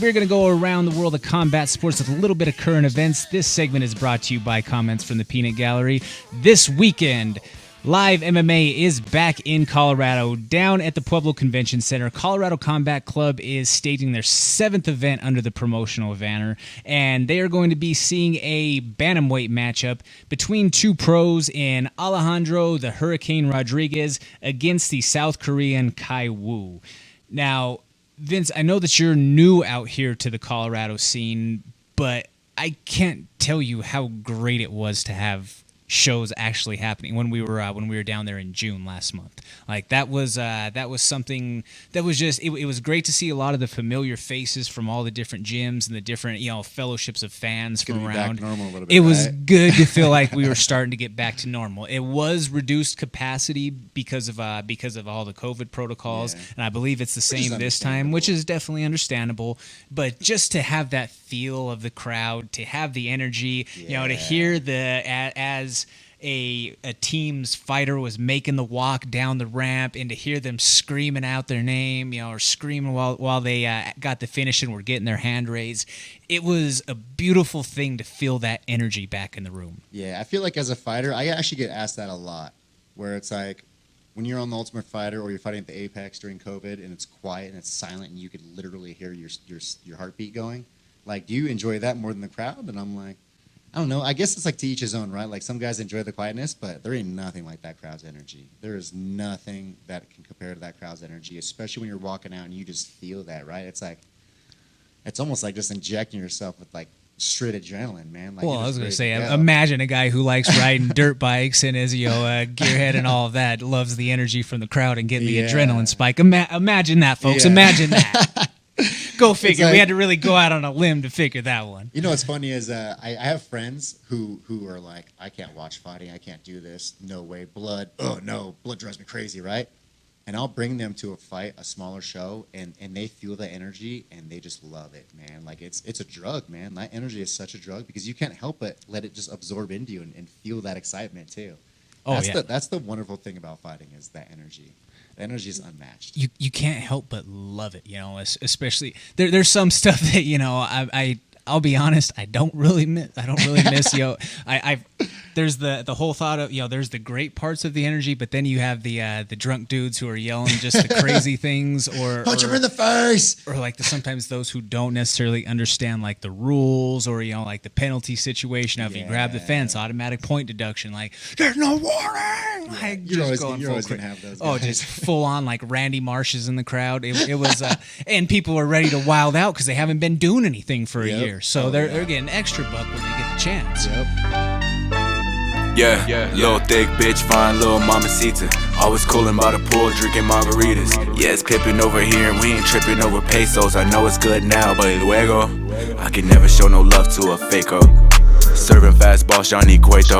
We're going to go around the world of combat sports with a little bit of current events. This segment is brought to you by comments from the Peanut Gallery. This weekend, live MMA is back in Colorado, down at the Pueblo Convention Center. Colorado Combat Club is staging their 7th event under the promotional banner, and they are going to be seeing a bantamweight matchup between two pros in Alejandro the Hurricane Rodriguez against the South Korean Kai Wu. Now, Vince, I know that you're new out here to the Colorado scene, but I can't tell you how great it was to have shows actually happening when we were down there in June last month. Like that was something that was just it was great to see a lot of the familiar faces from all the different gyms and the different fellowships of fans from around. Back normal a little bit, it was right? good to feel like we were starting to get back to normal. It was reduced capacity because of all the COVID protocols, and I believe it's the same this time, which is definitely understandable. But just to have that feel of the crowd, to have the energy, to hear as a team's fighter was making the walk down the ramp, and to hear them screaming out their name, or screaming while they got the finish and were getting their hand raised. It was a beautiful thing to feel that energy back in the room. Yeah, I feel like as a fighter, I actually get asked that a lot, where it's like when you're on the Ultimate Fighter or you're fighting at the Apex during COVID and it's quiet and it's silent and you could literally hear your heartbeat going. Like, do you enjoy that more than the crowd? And I'm like, I don't know. I guess it's like to each his own, right? Like some guys enjoy the quietness, but there ain't nothing like that crowd's energy. There is nothing that can compare to that crowd's energy, especially when you're walking out and you just feel that, right? It's almost like just injecting yourself with like straight adrenaline, man. Like, well, I was going to say, imagine a guy who likes riding dirt bikes and is gearhead and all of that, loves the energy from the crowd and getting the adrenaline spike. Imagine that, folks. Yeah. Imagine that. Go figure. Like, we had to really go out on a limb to figure that one. You know what's funny is I have friends who are like, I can't watch fighting. I can't do this. No way. Blood. Oh, no. Blood drives me crazy, right? And I'll bring them to a fight, a smaller show, and they feel the energy, and they just love it, man. Like, it's a drug, man. That energy is such a drug because you can't help but let it just absorb into you and feel that excitement, too. That's the wonderful thing about fighting is that energy. The energy is unmatched. You can't help but love it, especially there's some stuff that I'll be honest, I don't really miss. There's the whole thought of there's the great parts of the energy, but then you have the drunk dudes who are yelling just the crazy things, or punch him in the face, or like sometimes those who don't necessarily understand like the rules, or like the penalty situation of you grab the fence, automatic point deduction, like there's no warning. Like you're always gonna have those guys. Oh, just full on like Randy Marsh's in the crowd. It was, and people are ready to wild out because they haven't been doing anything for a year, so they're getting extra buck when they get the chance. Yeah, little thick bitch, fine little mamacita. Always coolin' by the pool, drinking margaritas. Yeah, it's pippin' over here and we ain't trippin' over pesos. I know it's good now, but luego I can never show no love to a faker. Serving fastball, Johnny Cueto.